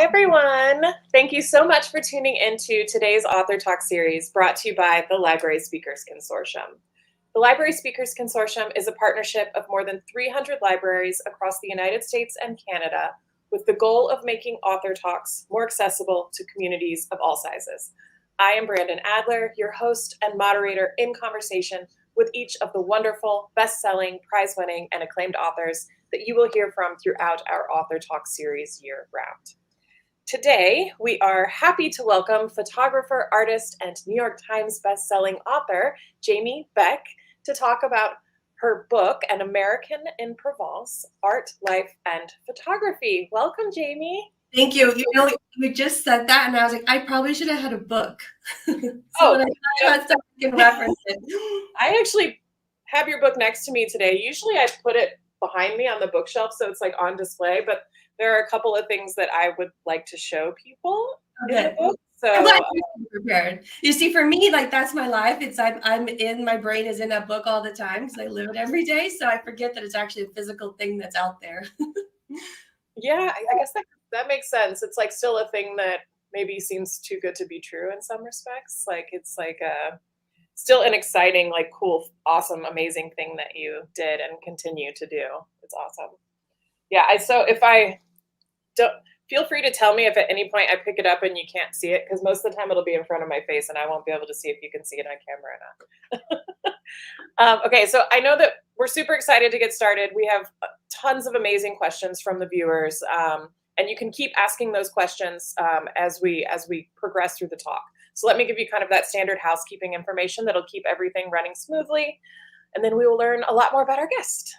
everyone. Thank you so much for tuning into today's Author Talk series brought to you by the Library Speakers Consortium. The Library Speakers Consortium is a partnership of more than 300 libraries across the United States and Canada with the goal of making author talks more accessible to communities of all sizes. I am Brandon Adler, your host and moderator in conversation with each of the wonderful, best-selling, prize-winning, and acclaimed authors that you will hear from throughout our Author Talk series year-round. Today, we are happy to welcome photographer, artist, and New York Times best-selling author, Jamie Beck, to talk about her book, An American in Provence, Art, Life, and Photography. Welcome, Jamie. Thank you. You know, you just said that, and I was like, I probably should have had a book. When I can reference it. I actually have your book next to me today. Usually I put it behind me on the bookshelf, so it's like on display, but there are a couple of things that I would like to show people in the book. So I'm glad you're prepared. You see, for me, like that's my life. It's I'm in, my brain is in that book all the time because I live it every day. So I forget that it's actually a physical thing that's out there. Yeah, I guess that makes sense. It's like still a thing that maybe seems too good to be true in some respects. Like it's like still an exciting, like cool, awesome, amazing thing that you did and continue to do. It's awesome. Yeah, so if I don't, feel free to tell me if at any point I pick it up and you can't see it, because most of the time it'll be in front of my face and I won't be able to see if you can see it on camera or not. Okay, so I know that we're super excited to get started. We have tons of amazing questions from the viewers, and you can keep asking those questions as we progress through the talk. So let me give you kind of that standard housekeeping information that'll keep everything running smoothly. And then we will learn a lot more about our guest.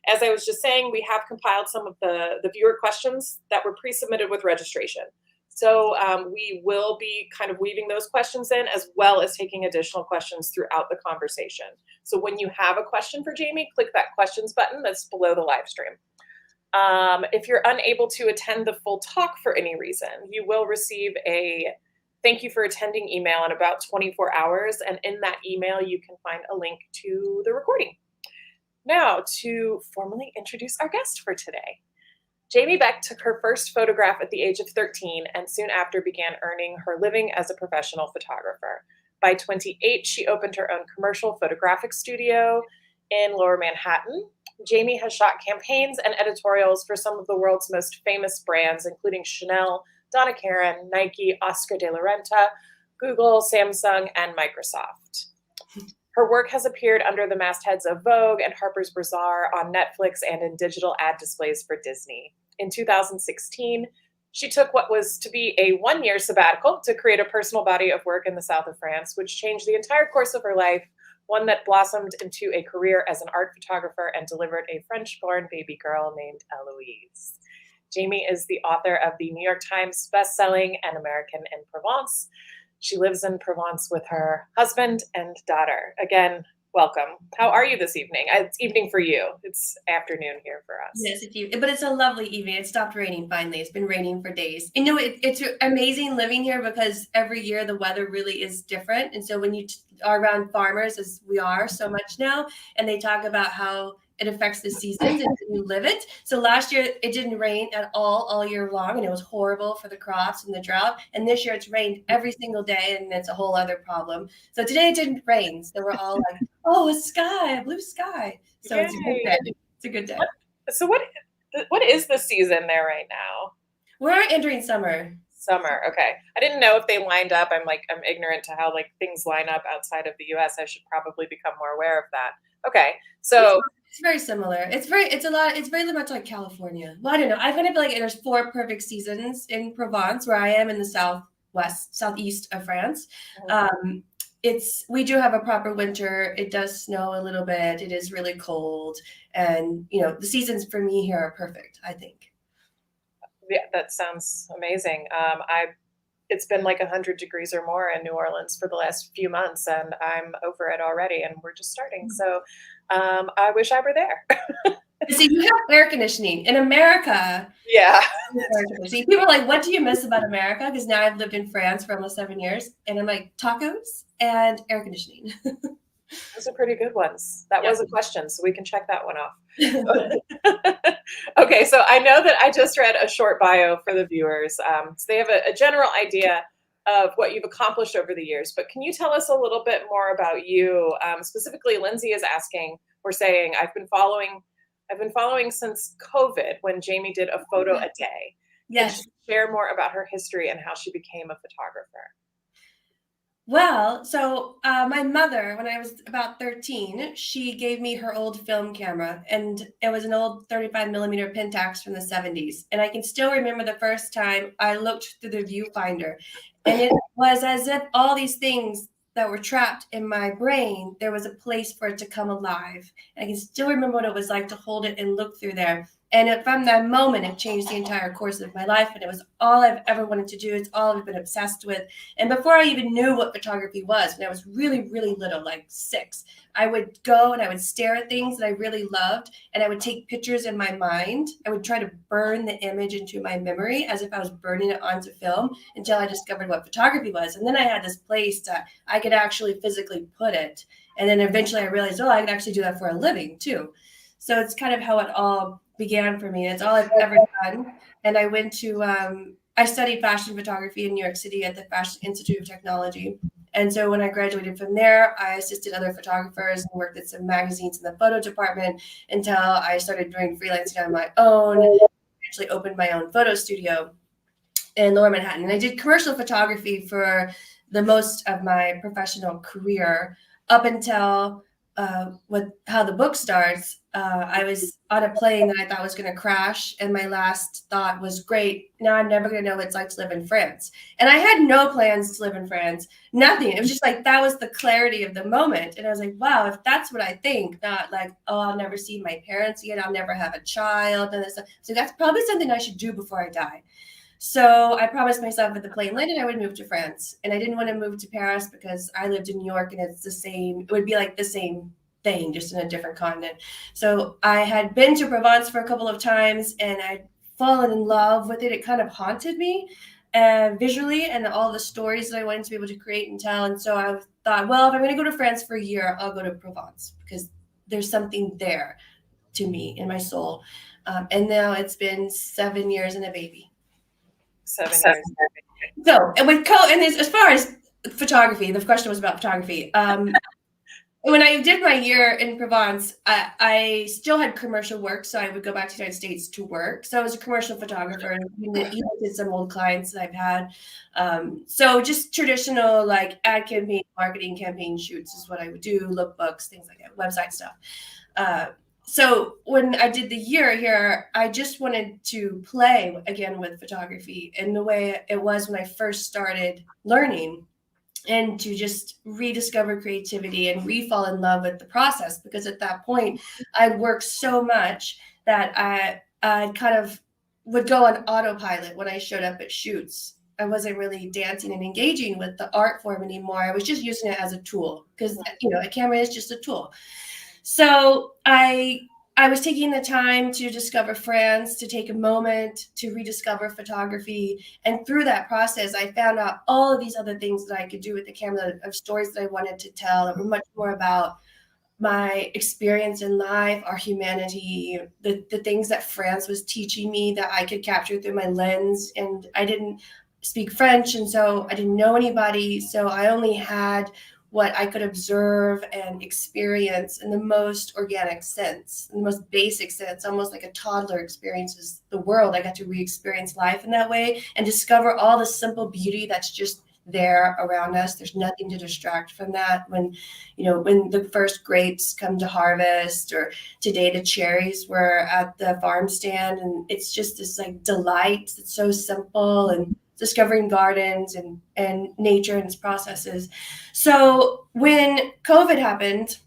As I was just saying, we have compiled some of the viewer questions that were pre-submitted with registration. So we will be kind of weaving those questions in as well as taking additional questions throughout the conversation. So when you have a question for Jamie, click that questions button that's below the live stream. If you're unable to attend the full talk for any reason, you will receive a thank you for attending email in about 24 hours. And in that email, you can find a link to the recording. Now, to formally introduce our guest for today. Jamie Beck took her first photograph at the age of 13 and soon after began earning her living as a professional photographer. By 28, she opened her own commercial photographic studio in Lower Manhattan. Jamie has shot campaigns and editorials for some of the world's most famous brands, including Chanel, Donna Karan, Nike, Oscar de la Renta, Google, Samsung, and Microsoft. Her work has appeared under the mastheads of Vogue and Harper's Bazaar, on Netflix, and in digital ad displays for Disney. In 2016, she took what was to be a one-year sabbatical to create a personal body of work in the south of France, which changed the entire course of her life, one that blossomed into a career as an art photographer and delivered a French-born baby girl named Eloise. Jamie is the author of the New York Times bestselling An American in Provence. She lives in Provence with her husband and daughter. Again, welcome. How are you this evening? It's evening for you. It's afternoon here for us. Yes, but it's a lovely evening. It stopped raining finally. It's been raining for days. You know, it's amazing living here because every year the weather really is different. And so when you are around farmers, as we are so much now, and they talk about how it affects the seasons and you live it. So last year it didn't rain at all year long, and it was horrible for the crops and the drought. And this year it's rained every single day, and it's a whole other problem. So today it didn't rain. So we're all like, oh, a blue sky. So Yay. It's a good day. It's a good day. So what is the season there right now? We're entering summer. Summer, okay. I didn't know if they lined up. I'm ignorant to how like things line up outside of the US. I should probably become more aware of that. Okay, so it's very similar. It's very much like California. Well, I don't know. I kind of feel like there's 4 perfect seasons in Provence, where I am in the southeast of France. We do have a proper winter. It does snow a little bit. It is really cold, and you know the seasons for me here are perfect, I think. Yeah, that sounds amazing. It's been like 100 degrees or more in New Orleans for the last few months, and I'm over it already, and we're just starting. So I wish I were there. See, you have air conditioning in America. Yeah. See, people are like, what do you miss about America? Because now I've lived in France for almost 7 years, and I'm like, tacos and air conditioning. Those are pretty good ones. That Yeah. was a question, so we can check that one off. Okay, so I know that I just read a short bio for the viewers. So they have a general idea of what you've accomplished over the years, but can you tell us a little bit more about you? Specifically, Lindsay is asking, we're saying, I've been following since COVID when Jamie did a photo a day. Can she Yes. share more about her history and how she became a photographer? Well, so my mother, when I was about 13, she gave me her old film camera, and it was an old 35 millimeter Pentax from the 70s. And I can still remember the first time I looked through the viewfinder, and it was as if all these things that were trapped in my brain, there was a place for it to come alive. And I can still remember what it was like to hold it and look through there. And from that moment, it changed the entire course of my life. And it was all I've ever wanted to do. It's all I've been obsessed with. And before I even knew what photography was, when I was really, really little, like 6, I would go and I would stare at things that I really loved, and I would take pictures in my mind. I would try to burn the image into my memory as if I was burning it onto film until I discovered what photography was. And then I had this place that I could actually physically put it. And then eventually I realized, oh, I can actually do that for a living too. So it's kind of how it all began for me. It's all I've ever done. And I went to I studied fashion photography in New York City at the Fashion Institute of Technology. And so when I graduated from there, I assisted other photographers and worked at some magazines in the photo department until I started doing freelancing on my own, actually opened my own photo studio in Lower Manhattan. And I did commercial photography for the most of my professional career up until how the book starts. I was on a plane that I thought was going to crash, and my last thought was, "Great, now I'm never going to know what it's like to live in France." And I had no plans to live in France, nothing. It was just like that was the clarity of the moment, and I was like, "Wow, if that's what I think, not like, oh, I'll never see my parents again, I'll never have a child," and this, so that's probably something I should do before I die. So I promised myself if the plane landed, I would move to France. And I didn't want to move to Paris because I lived in New York and it's the same, it would be like the same thing, just in a different continent. So I had been to Provence for a couple of times and I'd fallen in love with it. It kind of haunted me visually and all the stories that I wanted to be able to create and tell. And so I thought, well, if I'm going to go to France for a year, I'll go to Provence because there's something there to me in my soul. And now it's been 7 years and a baby. 7 years. So, and as far as photography, the question was about photography. When I did my year in Provence, I still had commercial work, so I would go back to the United States to work. So I was a commercial photographer, and even did some old clients that I've had. So just traditional like ad campaign, marketing campaign shoots is what I would do, lookbooks, things like that, website stuff. So when I did the year here, I just wanted to play again with photography in the way it was when I first started learning, and to just rediscover creativity and re-fall in love with the process. Because at that point, I'd worked so much that I kind of would go on autopilot when I showed up at shoots. I wasn't really dancing and engaging with the art form anymore. I was just using it as a tool because, a camera is just a tool. So I was taking the time to discover France, to take a moment to rediscover photography. And through that process, I found out all of these other things that I could do with the camera, of stories that I wanted to tell that were much more about my experience in life, our humanity, the things that France was teaching me that I could capture through my lens. And I didn't speak French, and so I didn't know anybody. So I only had what I could observe and experience in the most organic sense, in the most basic sense, almost like a toddler experiences the world. I got to re-experience life in that way and discover all the simple beauty that's just there around us. There's nothing to distract from that. When the first grapes come to harvest, or today the cherries were at the farm stand, and it's just this like delight. It's so simple, and discovering gardens and nature and its processes. So when COVID happened,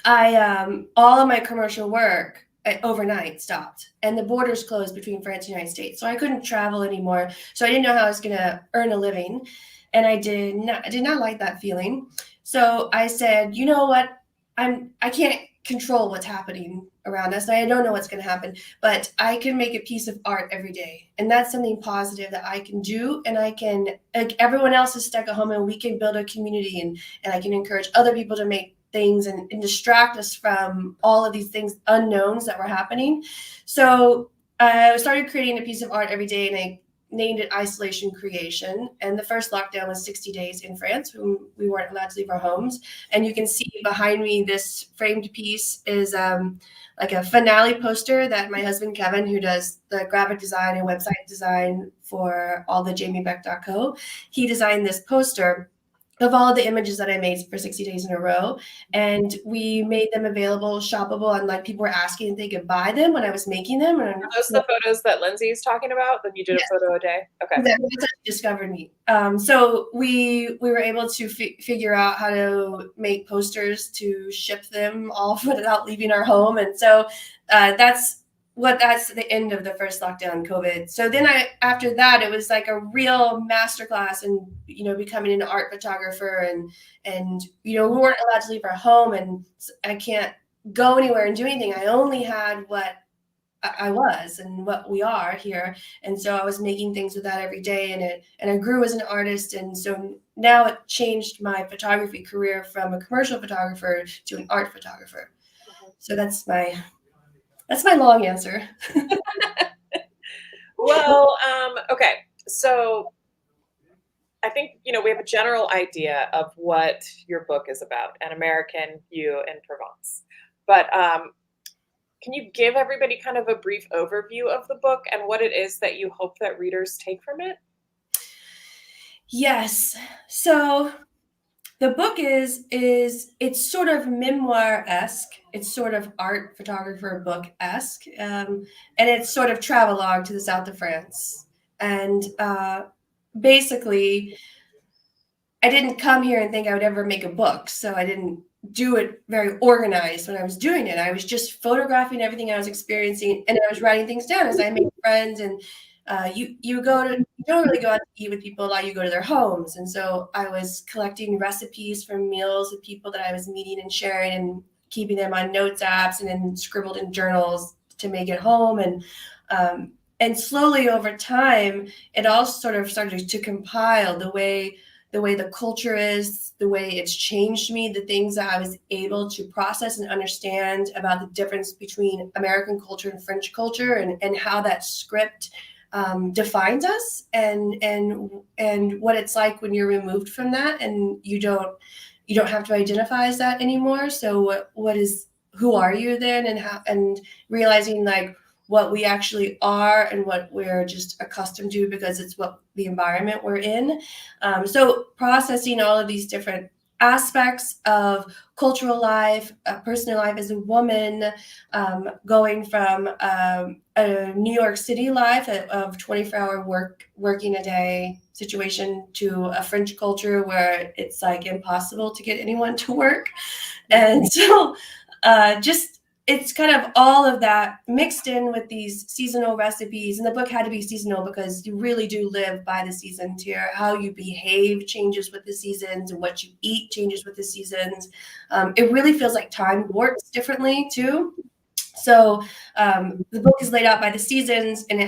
I all of my commercial work overnight stopped, and the borders closed between France and the United States. So I couldn't travel anymore. So I didn't know how I was going to earn a living, and I did not like that feeling. So I said, you know what? I can't control what's happening around us. I don't know what's going to happen, but I can make a piece of art every day. And that's something positive that I can do. And I can, like, everyone else is stuck at home, and we can build a community, and I can encourage other people to make things and distract us from all of these things, unknowns that were happening. So I started creating a piece of art every day, and I named it Isolation Creation. And the first lockdown was 60 days in France when we weren't allowed to leave our homes. And you can see behind me, this framed piece is like a finale poster that my husband, Kevin, who does the graphic design and website design for all the jamiebeck.co, he designed this poster of all the images that I made for 60 days in a row. And we made them available, shoppable, and like people were asking if they could buy them when I was making them. And Are those the photos that Lindsay's talking about? Then you did a photo a day? Okay. that's how she discovered me. So we were able to figure out how to make posters to ship them off without leaving our home. And so that's the end of the first lockdown, COVID. So then after that, it was like a real masterclass in, becoming an art photographer, and we weren't allowed to leave our home, and I can't go anywhere and do anything. I only had what I was and what we are here. And so I was making things with that every day, and I grew as an artist. And so now it changed my photography career from a commercial photographer to an art photographer. So that's my long answer. Well, okay. So I think, we have a general idea of what your book is about, An American You in Provence. But can you give everybody kind of a brief overview of the book and what it is that you hope that readers take from it? Yes. So the book is it's sort of memoir-esque. It's sort of art photographer book-esque. And it's sort of travelogue to the south of France. And basically, I didn't come here and think I would ever make a book. So I didn't do it very organized when I was doing it. I was just photographing everything I was experiencing, and I was writing things down as I made friends. And you don't really go out to eat with people a lot. You go to their homes. And so I was collecting recipes from meals of people that I was meeting and sharing, and keeping them on notes apps and then scribbled in journals to make it home. And slowly over time, it all sort of started to compile the way the culture is, the way it's changed me, the things that I was able to process and understand about the difference between American culture and French culture, and how that script defines us, and what it's like when you're removed from that and you don't have to identify as that anymore. So who are you then, and realizing like what we actually are and what we're just accustomed to because it's what the environment we're in. So processing all of these different aspects of cultural life, personal life as a woman, going from a New York City life of 24-hour working a day situation to a French culture where it's like impossible to get anyone to work. And so it's kind of all of that mixed in with these seasonal recipes. And the book had to be seasonal because you really do live by the seasons here. How you behave changes with the seasons, and what you eat changes with the seasons. It really feels like time works differently too. So the book is laid out by the seasons, and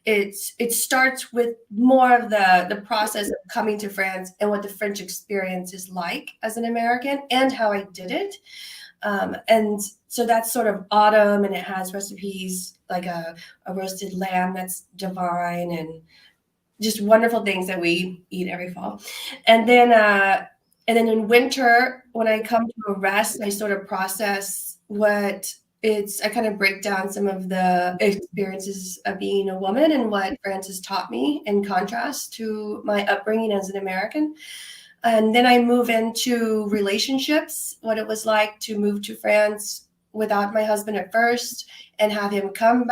it starts with more of the process of coming to France and what the French experience is like as an American and how I did it. And so that's sort of autumn, and it has recipes like a roasted lamb that's divine, and just wonderful things that we eat every fall. And then in winter, when I come to a rest, I sort of process I kind of break down some of the experiences of being a woman and what France has taught me in contrast to my upbringing as an American. And then I move into relationships, what it was like to move to France without my husband at first, and have him come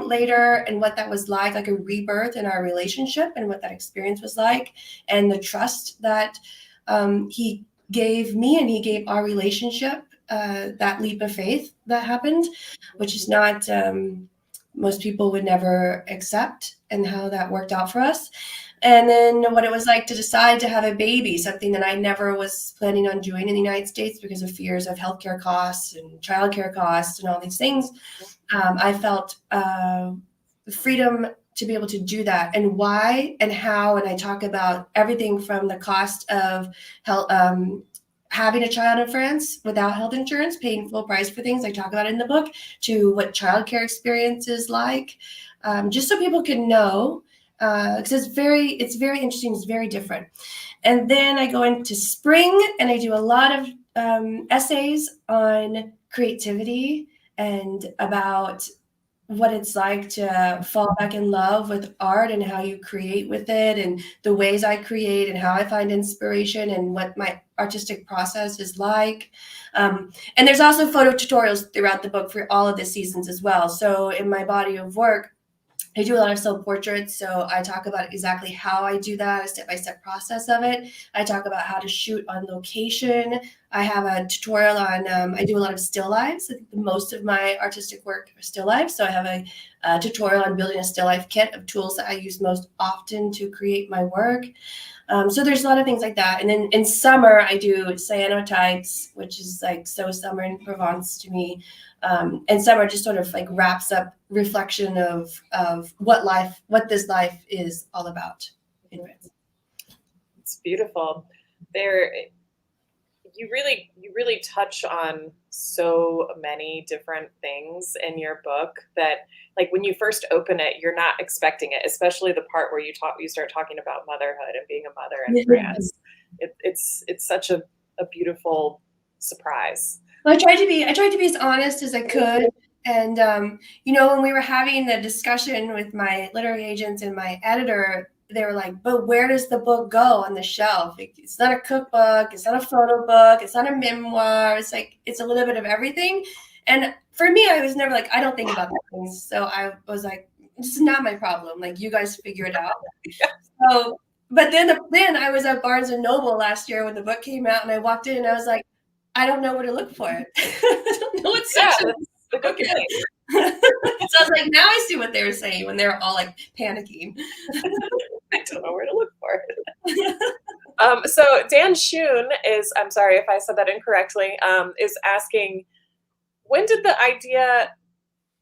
later, and what that was like a rebirth in our relationship, and what that experience was like, and the trust that he gave me and he gave our relationship, that leap of faith that happened, which is not most people would never accept, and how that worked out for us. And then what it was like to decide to have a baby, something that I never was planning on doing in the United States because of fears of healthcare costs and childcare costs and all these things. I felt freedom to be able to do that, and why and how. And I talk about everything from the cost of health, having a child in France without health insurance, paying full price for things, I talk about it in the book, to what childcare experience is like, just so people can know, because it's very interesting, it's very different. And then I go into spring and I do a lot of essays on creativity and about what it's like to fall back in love with art and how you create with it and the ways I create and how I find inspiration and what my artistic process is like. And there's also photo tutorials throughout the book for all of the seasons as well. So in my body of work, I do a lot of self-portraits, so I talk about exactly how I do that, a step-by-step process of it. I talk about how to shoot on location. I have a tutorial on, I do a lot of still lifes. Most of my artistic work are still lifes, so I have a tutorial on building a still life kit of tools that I use most often to create my work. So there's a lot of things like that. And then in summer, I do cyanotypes, which is like so summer in Provence to me. And summer just sort of like wraps up reflection of what this life is all about in France. It's beautiful. You really touch on so many different things in your book that, like, when you first open it, you're not expecting it, especially the part where you start talking about motherhood and being a mother in France. It's such a beautiful surprise. Well, I tried to be as honest as I could. And, when we were having the discussion with my literary agents and my editor, they were like, but where does the book go on the shelf? It's not a cookbook. It's not a photo book. It's not a memoir. It's like, it's a little bit of everything. And for me, I was never like, I don't think about that things. So I was like, this is not my problem. Like, you guys figure it out. So, but then I was at Barnes and Noble last year when the book came out, and I walked in and I was like, I don't know where to look for it. I don't know what section. Okay. So I was like, now I see what they were saying when they were all like panicking. I don't know where to look for it. So Dan Shun is, I'm sorry if I said that incorrectly, is asking, when did the idea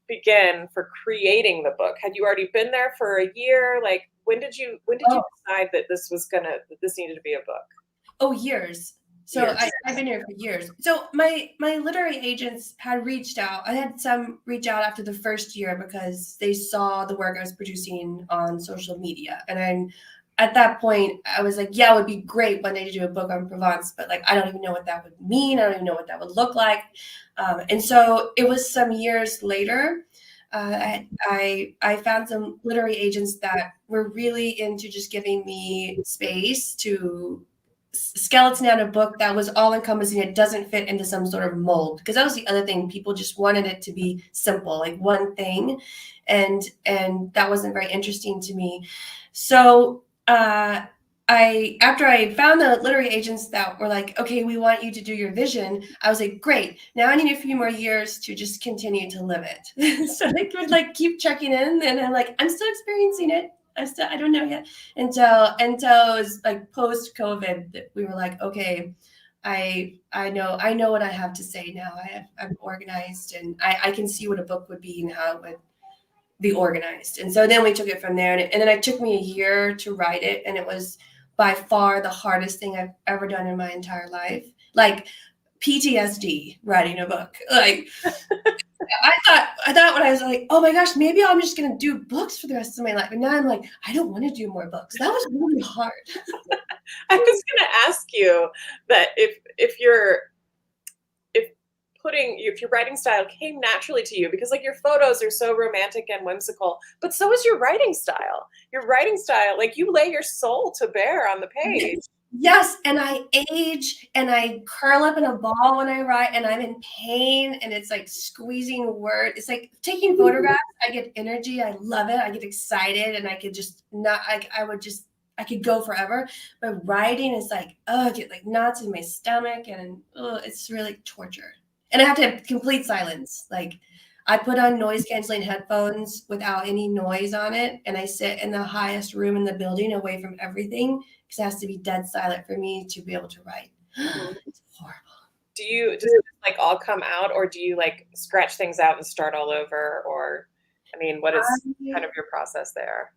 begin for creating the book? Had you already been there for a year? Like, when did you decide that this needed to be a book? Oh, years. So I've been here for years. So my literary agents had reached out. I had some reach out after the first year because they saw the work I was producing on social media. And then at that point, I was like, yeah, it would be great one day to do a book on Provence, but like, I don't even know what that would mean. I don't even know what that would look like. And so it was some years later. I found some literary agents that were really into just giving me space to skeleton out a book that was all encompassing. It doesn't fit into some sort of mold, because that was the other thing. People just wanted it to be simple, like one thing, and that wasn't very interesting to me. So after I found the literary agents that were like, okay, we want you to do your vision, I was like, great, now I need a few more years to just continue to live it. So they could like keep checking in, and I'm like, I'm still experiencing it. I don't know yet. Until it was like post COVID that we were like, okay, I know what I have to say now. I'm organized, and I can see what a book would be and how it would be organized. And so then we took it from there, and then it took me a year to write it, and it was by far the hardest thing I've ever done in my entire life. Like PTSD writing a book. Like I thought when I was like, oh my gosh, maybe I'm just gonna do books for the rest of my life. And now I'm like, I don't want to do more books. That was really hard. I was gonna ask you that if your writing style came naturally to you, because like your photos are so romantic and whimsical, but so is your writing style. Your writing style, like you lay your soul to bear on the page. Yes, and I age and I curl up in a ball when I write, and I'm in pain, and it's like squeezing words. It's like taking photographs. I get energy. I love it. I get excited, and I could just not. I could go forever. But writing is like, I get like knots in my stomach, and it's really torture. And I have to have complete silence. Like I put on noise canceling headphones without any noise on it, and I sit in the highest room in the building away from everything, because it has to be dead silent for me to be able to write. It's horrible. Does it like all come out, or do you like scratch things out and start all over? Or, I mean, what is kind of your process there?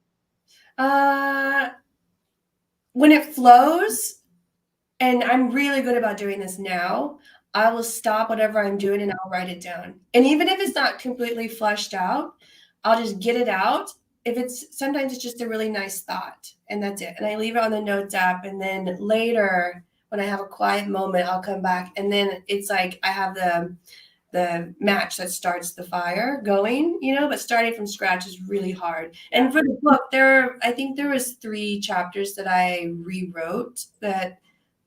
When it flows and I'm really good about doing this now. I will stop whatever I'm doing and I'll write it down. And even if it's not completely fleshed out, I'll just get it out. If it's sometimes it's just a really nice thought and that's it. And I leave it on the notes app. And then later when I have a quiet moment, I'll come back. And then it's like I have the match that starts the fire going, but starting from scratch is really hard. And for the book, I think there was 3 chapters that I rewrote that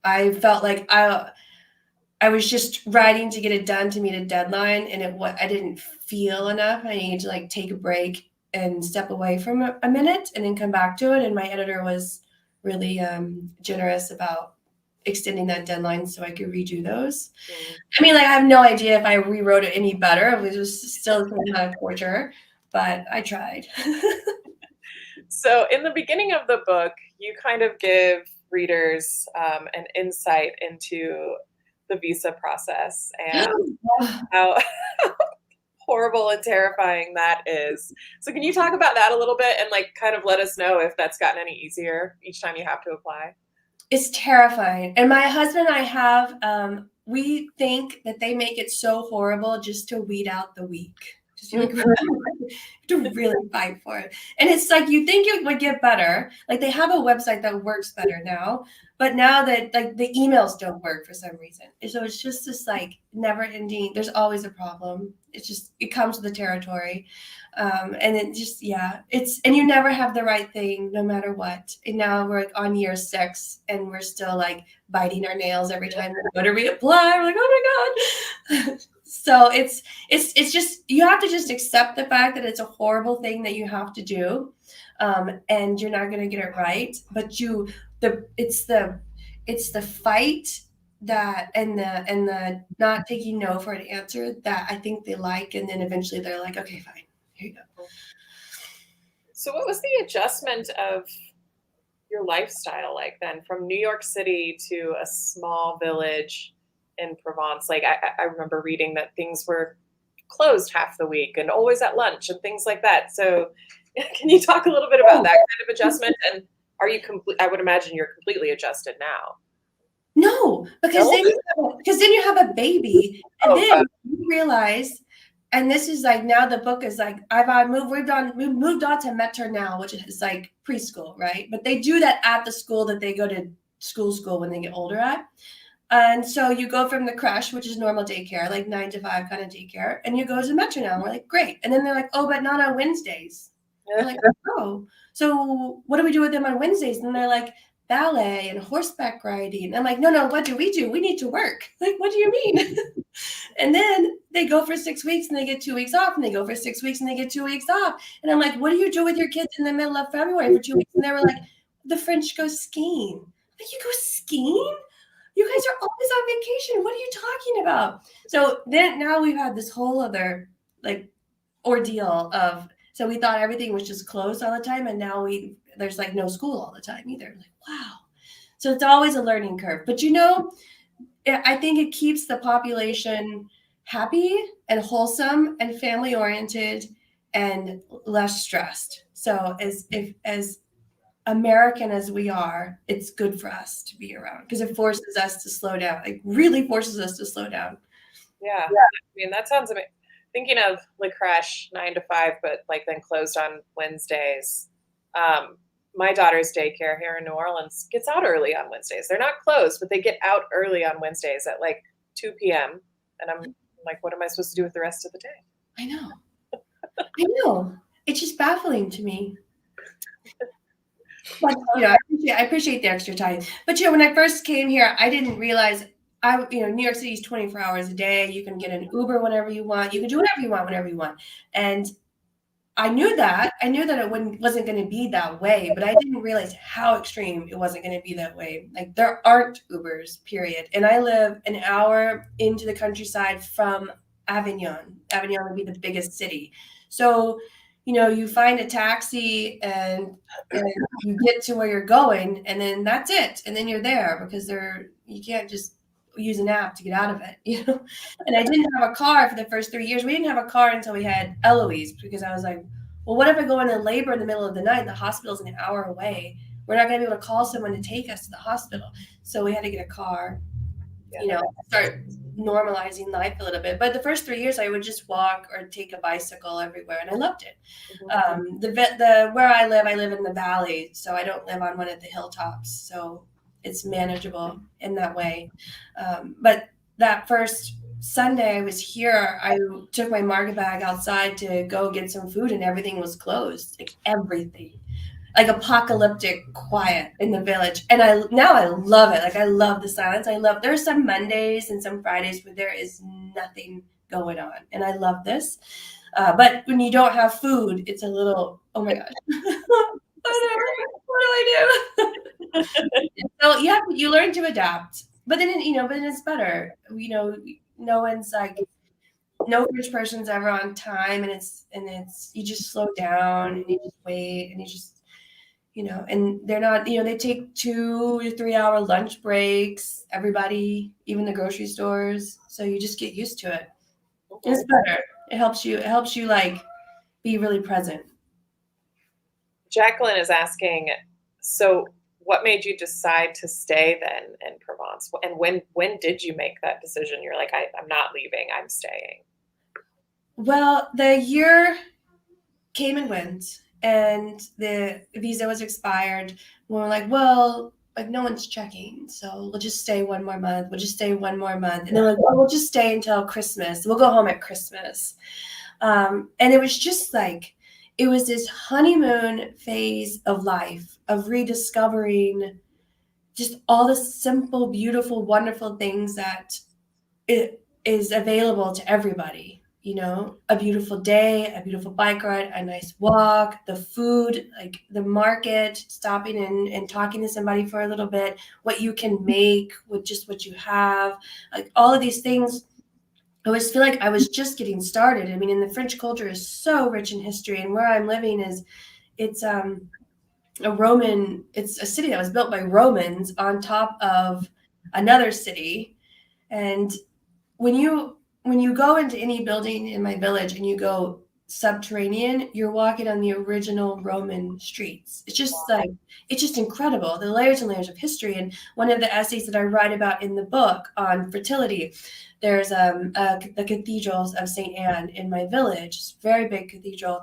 I felt like I was just writing to get it done to meet a deadline, and I didn't feel enough. I needed to like take a break and step away from a minute and then come back to it. And my editor was really generous about extending that deadline so I could redo those. I mean, like I have no idea if I rewrote it any better. It was still some kind of torture, but I tried. So in the beginning of the book, you kind of give readers an insight into the visa process and how horrible and terrifying that is. So can you talk about that a little bit and like kind of let us know if that's gotten any easier each time you have to apply? It's terrifying. And my husband and I have, we think that they make it so horrible just to weed out the weak. Just to really fight for it. And it's like, you think it would get better. Like they have a website that works better now, but now that like the emails don't work for some reason. And so it's just this like never ending, there's always a problem. It comes with the territory. And it just, and you never have the right thing no matter what. And now we're like on year 6 and we're still like biting our nails every time we go to reapply. We're like, oh my God. So it's just, you have to just accept the fact that it's a horrible thing that you have to do. And you're not going to get it right, but it's the fight that, and the not taking no for an answer that I think they like. And then eventually they're like, okay, fine, here you go. So what was the adjustment of your lifestyle like then from New York City to a small village in Provence? Like I remember reading that things were closed half the week and always at lunch and things like that. So can you talk a little bit about that kind of adjustment? And are you I would imagine you're completely adjusted now. No, because then you have a baby and then you realize, and this is like, now the book is like, we've moved on to maternelle, which is like preschool, right? But they do that at the school that they go to school when they get older at. And so you go from the crèche, which is normal daycare, like 9 to 5 kind of daycare, and you go to maternelle. We're like, great. And then they're like, oh, but not on Wednesdays. We're like, oh, so what do we do with them on Wednesdays? And they're like, ballet and horseback riding. And I'm like, no, what do? We need to work. Like, what do you mean? And then they go for 6 weeks and they get 2 weeks off, and they go for 6 weeks and they get 2 weeks off. And I'm like, what do you do with your kids in the middle of February for 2 weeks? And they were like, the French go skiing. Like, you go skiing? You guys are always on vacation. What are you talking about? So then now we've had this whole other like ordeal of, so we thought everything was just closed all the time. And now there's like no school all the time either. Like, wow. So it's always a learning curve. But I think it keeps the population happy and wholesome and family oriented and less stressed. So as American as we are, it's good for us to be around because it forces us to slow down. It really forces us to slow down. Yeah. I mean, that sounds amazing. Thinking of La Crèche 9 to 5, but like then closed on Wednesdays. My daughter's daycare here in New Orleans gets out early on Wednesdays. They're not closed, but they get out early on Wednesdays at like 2 p.m. And I'm like, what am I supposed to do with the rest of the day? I know. It's just baffling to me. But I appreciate the extra time. But when I first came here, I didn't realize New York City is 24 hours a day. You can get an Uber whenever you want. You can do whatever you want, whenever you want. And I knew that it wasn't going to be that way, but I didn't realize how extreme it wasn't going to be that way. Like there aren't Ubers, period. And I live an hour into the countryside from Avignon. Avignon would be the biggest city. So, you find a taxi and you get to where you're going, and then that's it. And then you're there because you can't just use an app to get out of it, And I didn't have a car for the first 3 years. We didn't have a car until we had Eloise, because I was like, well, what if I go into labor in the middle of the night? The hospital's an hour away. we're not going to be able to call someone to take us to the hospital. So we had to get a car, Yeah. start normalizing life a little bit. But the first 3 years, I would just walk or take a bicycle everywhere, and I loved it. Where I live in the valley, so I don't live on one of the hilltops, so it's manageable in that way. But that first Sunday I was here, I took my market bag outside to go get some food, and everything was closed, like everything. Like apocalyptic quiet in the village. And I love it. Like I love the silence. There's some Mondays and some Fridays where there is nothing going on. And I love this. But when you don't have food, it's a little, oh my gosh. What do I do? So yeah, you learn to adapt. But then it's better. No one's like, no rich person's ever on time, and it's you just slow down and you just wait and you just and they're not, they take 2 to 3 hour lunch breaks, everybody, even the grocery stores. So you just get used to it. It's better. It helps you like be really present. Jacqueline is asking, so what made you decide to stay then in Provence? And when did you make that decision? You're like, I'm not leaving, I'm staying. Well, the year came and went, and the visa was expired. We're like, well, like no one's checking, so we'll just stay one more month. And they're like, well, we'll just stay until Christmas. We'll go home at Christmas. And it was just like, it was this honeymoon phase of life, of rediscovering just all the simple, beautiful, wonderful things that it is available to everybody. A beautiful day, a beautiful bike ride, a nice walk, the food, like the market, stopping and talking to somebody for a little bit, what you can make with just what you have, like all of these things. I always feel like I was just getting started. I mean, and the French culture is so rich in history, and where I'm living it's a city that was built by Romans on top of another city. And when you go into any building in my village and you go subterranean, you're walking on the original Roman streets. It's just incredible, the layers and layers of history. And one of the essays that I write about in the book on fertility, there's the cathedrals of St. Anne in my village. It's a very big cathedral.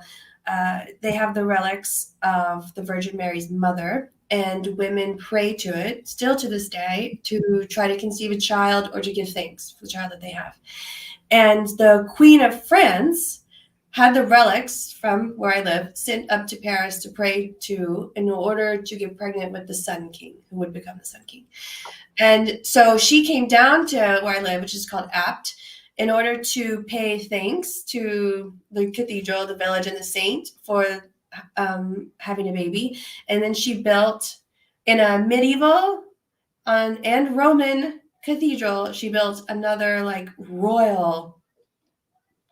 They have the relics of the Virgin Mary's mother, and women pray to it still to this day to try to conceive a child or to give thanks for the child that they have. And the Queen of France had the relics from where I live sent up to Paris to pray to in order to get pregnant with the Sun King, who would become the Sun King. And so she came down to where I live, which is called Apt, in order to pay thanks to the cathedral, the village, and the saint for having a baby. And then she built in a medieval and Roman cathedral, she built another like royal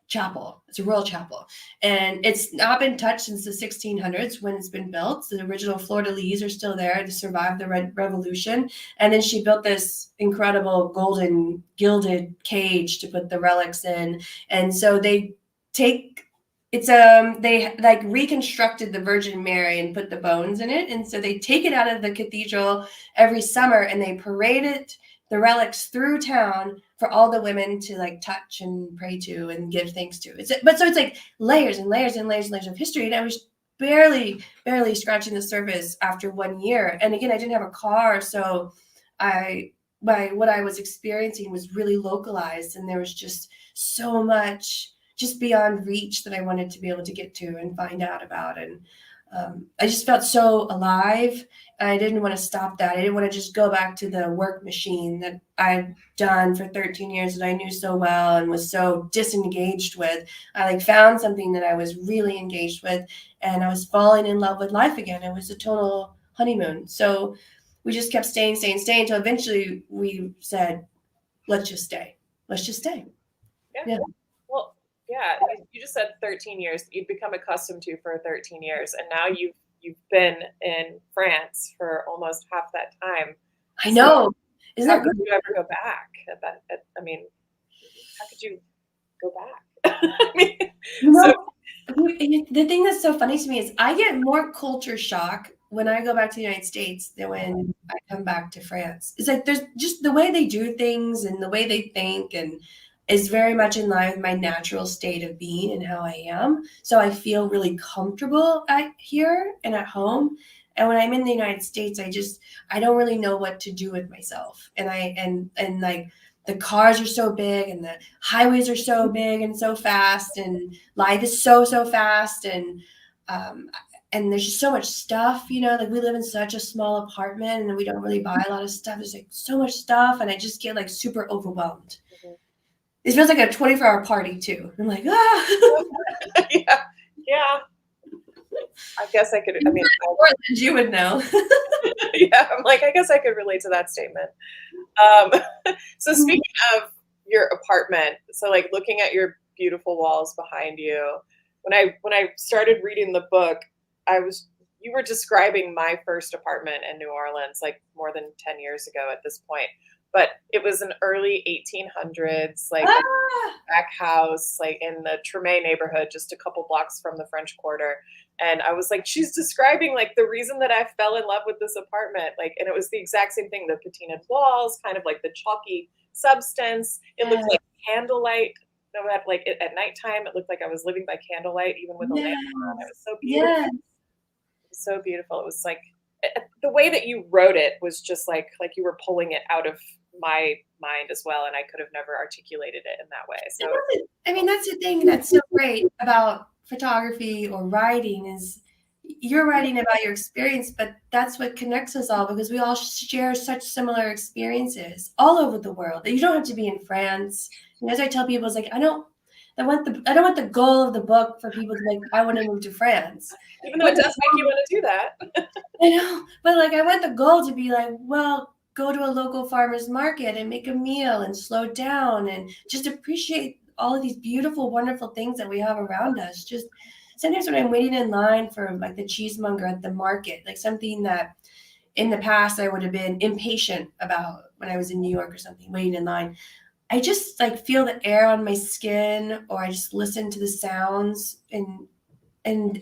chapel. It's a royal chapel, and it's not been touched since the 1600s when it's been built. The original fleur-de-lis are still there to survive the Revolution. And then she built this incredible golden gilded cage to put the relics in. And so they like reconstructed the Virgin Mary and put the bones in it. And so they take it out of the cathedral every summer and they parade the relics through town for all the women to like touch and pray to and give thanks to. So it's like layers and layers and layers and layers of history. And I was barely scratching the surface after 1 year. And again, I didn't have a car. So what I was experiencing was really localized, and there was just so much just beyond reach that I wanted to be able to get to and find out about. And I just felt so alive. And I didn't want to stop that. I didn't want to just go back to the work machine that I'd done for 13 years that I knew so well and was so disengaged with. I found something that I was really engaged with, and I was falling in love with life again. It was a total honeymoon. So we just kept staying until eventually we said, let's just stay. Yeah. Well, yeah, you just said 13 years. You've become accustomed to for 13 years, and now you've been in France for almost half that time. I know. Isn't that good? How could you ever go back? I mean, how could you go back? I mean, the thing that's so funny to me is I get more culture shock when I go back to the United States than when I come back to France. It's like there's just the way they do things and the way they think and is very much in line with my natural state of being and how I am. So I feel really comfortable here and at home. And when I'm in the United States, I don't really know what to do with myself. And like the cars are so big and the highways are so big and so fast and life is so fast um, and there's just so much stuff, like we live in such a small apartment and we don't really buy a lot of stuff. There's like so much stuff and I just get like super overwhelmed. Mhm. It feels like a 24-hour party too. I'm like, ah. Yeah. I guess I could, I mean, Portland, you would know. yeah, I'm like, I guess I could relate to that statement. So speaking of your apartment, so like looking at your beautiful walls behind you, when I started reading the book, you were describing my first apartment in New Orleans, like more than 10 years ago at this point. But it was an early 1800s, like back house, like in the Tremé neighborhood, just a couple blocks from the French Quarter. And I was like, she's describing like the reason that I fell in love with this apartment. Like, and it was the exact same thing, the patinaed walls, kind of like the chalky substance. It looked like candlelight. Like at nighttime, it looked like I was living by candlelight, even with a lamp on. It was so beautiful. Yeah. It was so beautiful. It was like the way that you wrote it was just like you were pulling it out of my mind as well, and I could have never articulated it in that way. So I mean, that's the thing that's so great about photography or writing is you're writing about your experience, but that's what connects us all because we all share such similar experiences all over the world. You don't have to be in France. And as I tell people, it's like I don't want the goal of the book for people to like I want to move to France. Even though it does make you want to do that. I know, but like I want the goal to be like, well, go to a local farmer's market and make a meal and slow down and just appreciate all of these beautiful, wonderful things that we have around us. Just sometimes when I'm waiting in line for like the cheesemonger at the market, like something that in the past I would have been impatient about when I was in New York or something, waiting in line. I just like feel the air on my skin or I just listen to the sounds and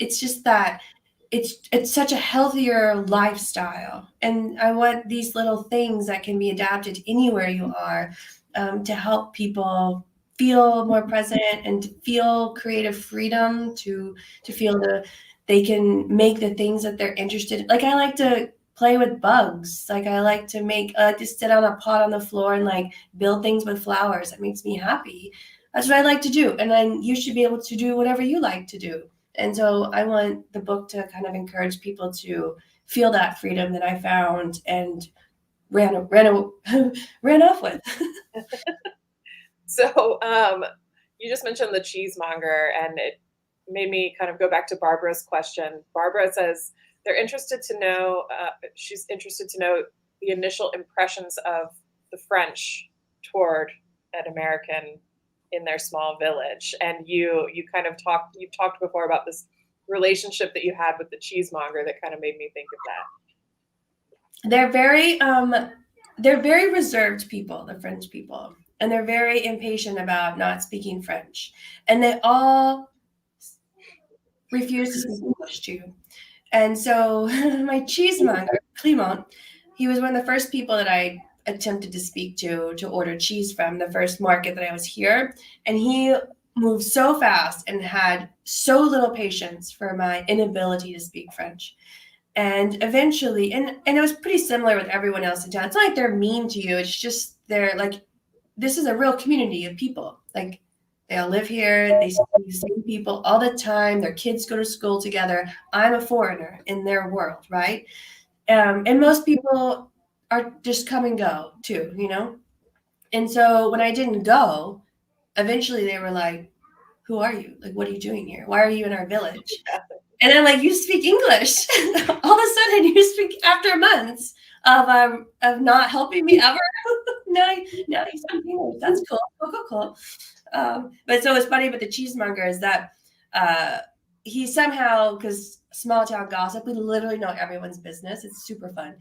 it's just that it's such a healthier lifestyle and I want these little things that can be adapted anywhere you are to help people feel more present and to feel creative freedom to feel they can make the things that they're interested in. Like I like to play with bugs. Like I like to sit on a pot on the floor and like build things with flowers. That makes me happy. That's what I like to do. And then you should be able to do whatever you like to do. And so I want the book to kind of encourage people to feel that freedom that I found and ran off with. So you just mentioned the cheesemonger, and it made me kind of go back to Barbara's question. Barbara says she's interested to know the initial impressions of the French toward an American in their small village. And you've talked before about this relationship that you had with the cheesemonger that kind of made me think of that. They're very reserved people, the French people, and they're very impatient about not speaking French. And they all refuse to speak English to you. And so my cheesemonger, Clement, he was one of the first people that I attempted to speak to order cheese from, the first market that I was here. And he moved so fast and had so little patience for my inability to speak French. And eventually, and it was pretty similar with everyone else in town. It's not like they're mean to you. It's just they're like, this is a real community of people. Like they all live here. They see the same people all the time. Their kids go to school together. I'm a foreigner in their world, right? And most people are just come and go too, And so when I didn't go, eventually they were like, who are you? Like, what are you doing here? Why are you in our village? And I'm like, you speak English. All of a sudden you speak after months of not helping me ever. now you speak English. That's cool. But so it's funny with the cheesemonger is that he somehow, because small town gossip, we literally know everyone's business. It's super fun.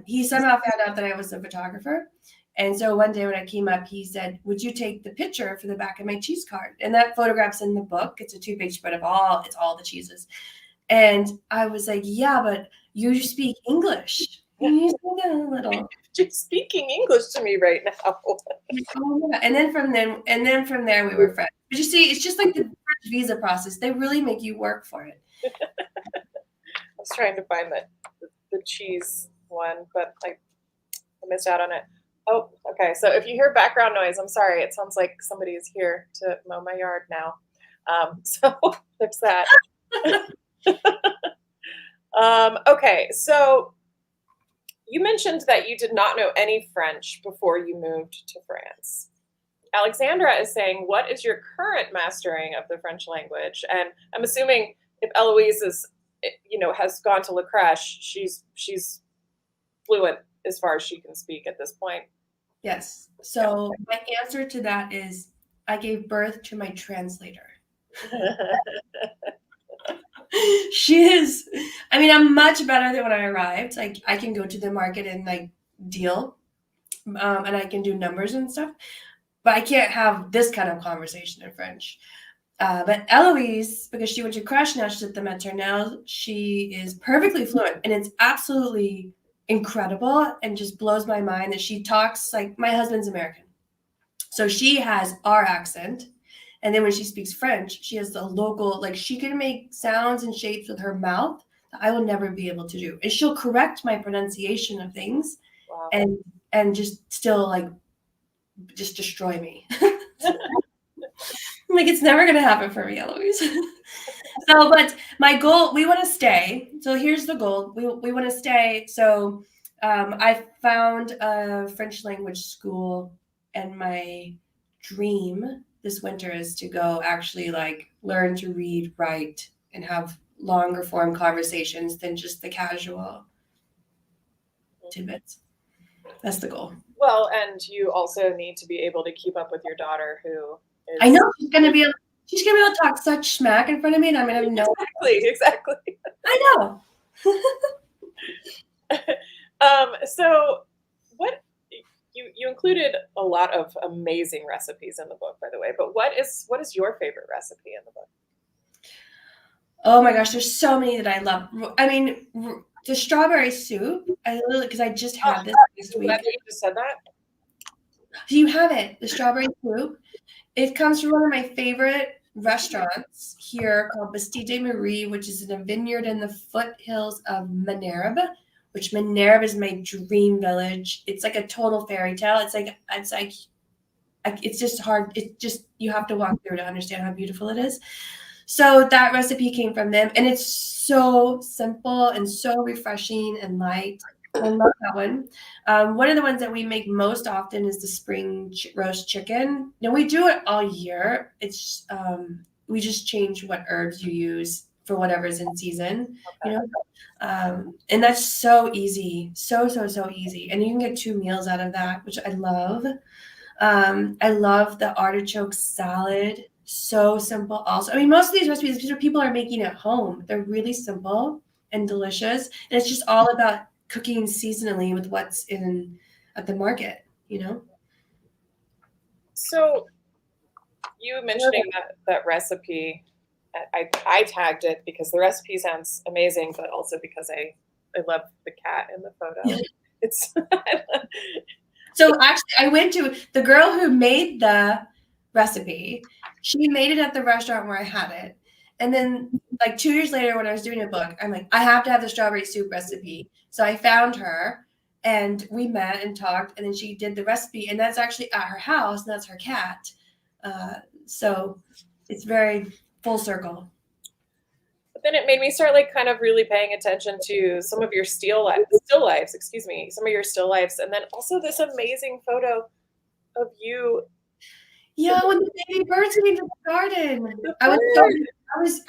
He somehow found out that I was a photographer. And so one day when I came up, he said, would you take the picture for the back of my cheese card? And that photograph's in the book. It's a 2-page spread of it's all the cheeses. And I was like, yeah, but you speak English. You speak a little. You're speaking English to me right now. Oh my God. And then from there we were friends. But you see, it's just like the French visa process. They really make you work for it. I was trying to find the cheese one, but I missed out on it. Oh, okay. So if you hear background noise, I'm sorry. It sounds like somebody is here to mow my yard now. So there's that. Okay, so you mentioned that you did not know any French before you moved to France. Alexandra is saying, what is your current mastering of the French language? And I'm assuming if Eloise is, has gone to La Crèche, she's fluent as far as she can speak at this point. Yes. So my answer to that is I gave birth to my translator. I'm much better than when I arrived. Like I can go to the market and like deal, and I can do numbers and stuff, but I can't have this kind of conversation in French. But Eloise, because she went to Crèche now, she's at the maternelle, she is perfectly fluent, and it's absolutely incredible and just blows my mind that she talks like my husband's American. So she has our accent. And then when she speaks French, she has the local, like she can make sounds and shapes with her mouth that I will never be able to do. And she'll correct my pronunciation of things. Wow. and just still like just destroy me. Like it's never gonna happen for me, Eloise. So, but my goal, we want to stay. So here's the goal. We want to stay. So I found a French language school, and my dream this winter is to go actually like learn to read, write, and have longer form conversations than just the casual tidbits. That's the goal. Well, and you also need to be able to keep up with your daughter, who is... I know she's gonna be able to talk such smack in front of me, and I'm gonna have no... Exactly. I know. So what you included a lot of amazing recipes in the book, by the way, but what is your favorite recipe in the book? Oh my gosh, there's so many that I love. I mean, the strawberry soup, because I just had this last week. You just said that? Do you have it? The strawberry soup. It comes from one of my favorite restaurants here called Bastide de Marie, which is in a vineyard in the foothills of Manerbe, which Manerbe is my dream village. It's like a total fairy tale. It's just hard. It's just, you have to walk through to understand how beautiful it is. So that recipe came from them, and it's so simple and so refreshing and light. I love that one. One of the ones that we make most often is the spring roast chicken. Now we do it all year. It's we just change what herbs you use for whatever's in season, you know. And that's so easy, so easy, and you can get 2 meals out of that, which I love. I love the artichoke salad. So simple also. I mean, most of these recipes people are making at home. They're really simple and delicious. And it's just all about cooking seasonally with what's at the market, you know? So you mentioning that recipe, I tagged it because the recipe sounds amazing, but also because I love the cat in the photo. It's So actually I went to the girl who made the recipe. She made it at the restaurant where I had it. And then like 2 years later, when I was doing a book, I'm like, I have to have the strawberry soup recipe. So I found her and we met and talked, and then she did the recipe, and that's actually at her house, and that's her cat. So it's very full circle. But then it made me start like kind of really paying attention to some of your still lifes, some of your still lifes, and then also this amazing photo of you. Yeah, when the baby birds came to the garden. I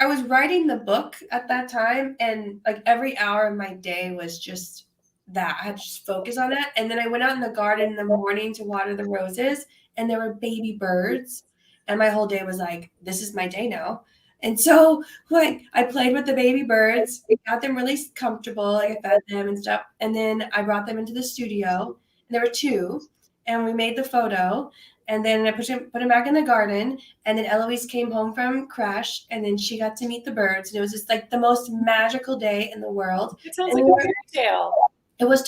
was writing the book at that time, and like every hour of my day was just that. I had to just focus on that. And then I went out in the garden in the morning to water the roses, and there were baby birds. And my whole day was like, this is my day now. And so like I played with the baby birds, got them really comfortable, like I fed them and stuff. And then I brought them into the studio, and there were 2, and we made the photo. And then I put him back in the garden. And then Eloise came home from crash, and then she got to meet the birds. And it was just like the most magical day in the world. It sounds And like a fairy tale. it was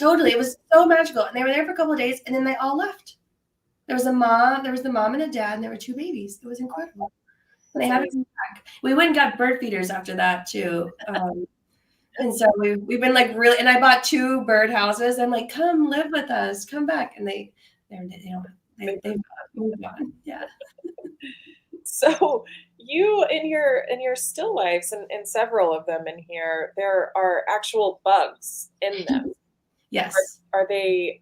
so magical. And they were there for a couple of days, and then they all left. There was the mom and a dad, and there were 2 babies. It was incredible. And they haven't come back. We went and got bird feeders after that too. And so we've been like really, and I bought 2 bird houses. I'm like, come live with us, come back. And they've moved on. Yeah. So you in your still lifes, and several of them in here, there are actual bugs in them. Yes. Are they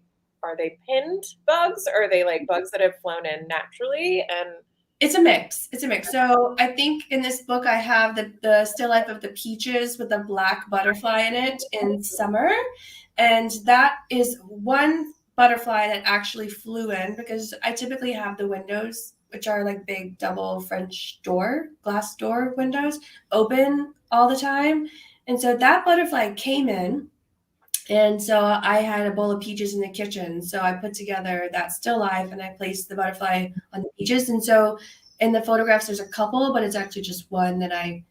pinned bugs? Or are they like bugs that have flown in naturally? And it's a mix. So I think in this book I have the still life of the peaches with the black butterfly in it in summer. And that is one butterfly that actually flew in, because I typically have the windows, which are like big double French glass door windows, open all the time. And so that butterfly came in. And so I had a bowl of peaches in the kitchen. So I put together that still life and I placed the butterfly on the peaches. And so in the photographs, there's a couple, but it's actually just one that I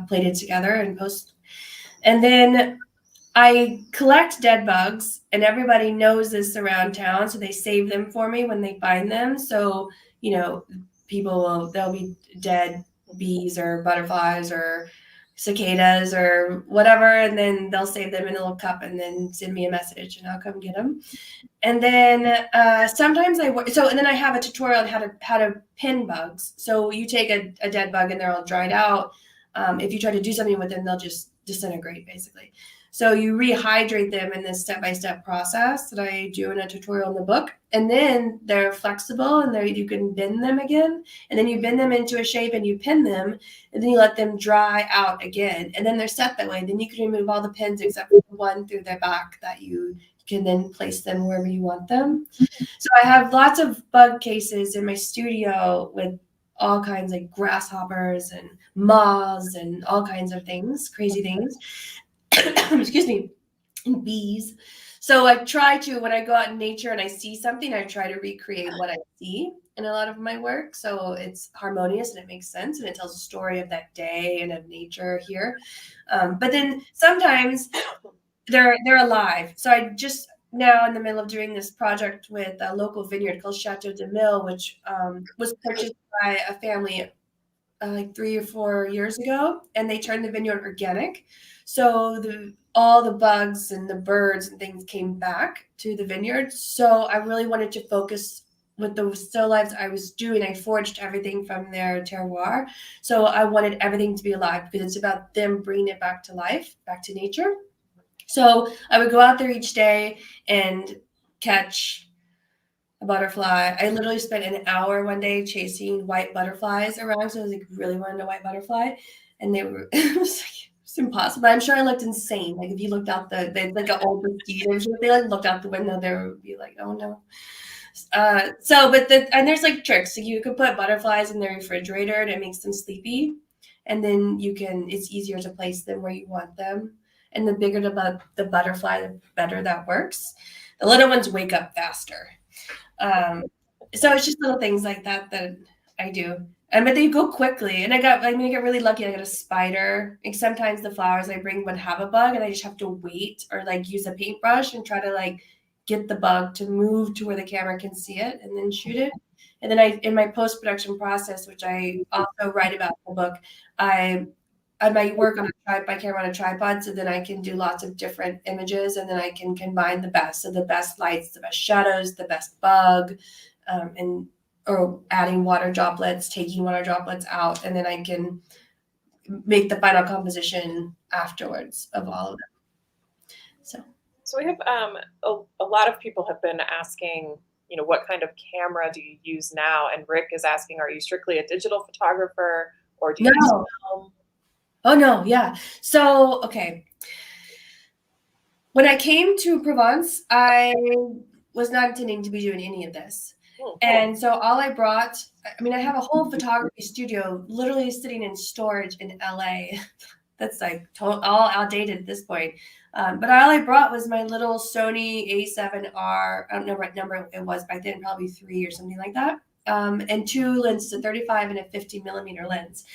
plated together and post. And then I collect dead bugs, and everybody knows this around town. So they save them for me when they find them. So, there'll be dead bees or butterflies or cicadas or whatever, and then they'll save them in a little cup and then send me a message, and I'll come get them. And then sometimes and then I have a tutorial on how to pin bugs. So you take a dead bug and they're all dried out. If you try to do something with them, they'll just disintegrate basically. So you rehydrate them in this step-by-step process that I do in a tutorial in the book. And then they're flexible, and you can bend them again. And then you bend them into a shape and you pin them, and then you let them dry out again. And then they're set that way. Then you can remove all the pins except for the one through their back that you can then place them wherever you want them. So I have lots of bug cases in my studio with all kinds of grasshoppers and moths and all kinds of things, crazy things. Excuse me, and bees. So I try to, when I go out in nature and I see something, I try to recreate what I see in a lot of my work. So it's harmonious and it makes sense, and it tells a story of that day and of nature here. But then sometimes they're alive. So I just now in the middle of doing this project with a local vineyard called Chateau de Mille, which was purchased by a family like 3 or 4 years ago, and they turned the vineyard organic. So all the bugs and the birds and things came back to the vineyard. So I really wanted to focus with the still lives I was doing. I foraged everything from their terroir. So I wanted everything to be alive, because it's about them bringing it back to life, back to nature. So I would go out there each day and catch a butterfly. I literally spent an hour one day chasing white butterflies around. So I was like, really wanted a white butterfly. And it was like, it's impossible. I'm sure I looked insane. Like if you looked out like an old mosquitoes, if they like looked out the window, they would be like, oh no. And there's like tricks. Like you could put butterflies in the refrigerator and it makes them sleepy. And then it's easier to place them where you want them. And the bigger the butterfly, the better that works. The little ones wake up faster. So it's just little things like that I do. But they go quickly. And I get really lucky. I got a spider. Like sometimes the flowers I bring would have a bug, and I just have to wait or like use a paintbrush and try to like get the bug to move to where the camera can see it and then shoot it. And then in my post-production process, which I also write about in the book, I might work on my camera on a tripod, so then I can do lots of different images, and then I can combine the best. So the best lights, the best shadows, the best bug, or adding water droplets, taking water droplets out, and then I can make the final composition afterwards of all of them. So we have a lot of people have been asking, what kind of camera do you use now? And Rick is asking, are you strictly a digital photographer, or do you use film? Oh no, yeah. So okay. When I came to Provence, I was not intending to be doing any of this. And so all I brought, I have a whole photography studio literally sitting in storage in LA. That's like all outdated at this point. But all I brought was my little Sony A7R. I don't know what number it was back then, probably 3 or something like that. and 2 lenses, a 35 and a 50 millimeter lens.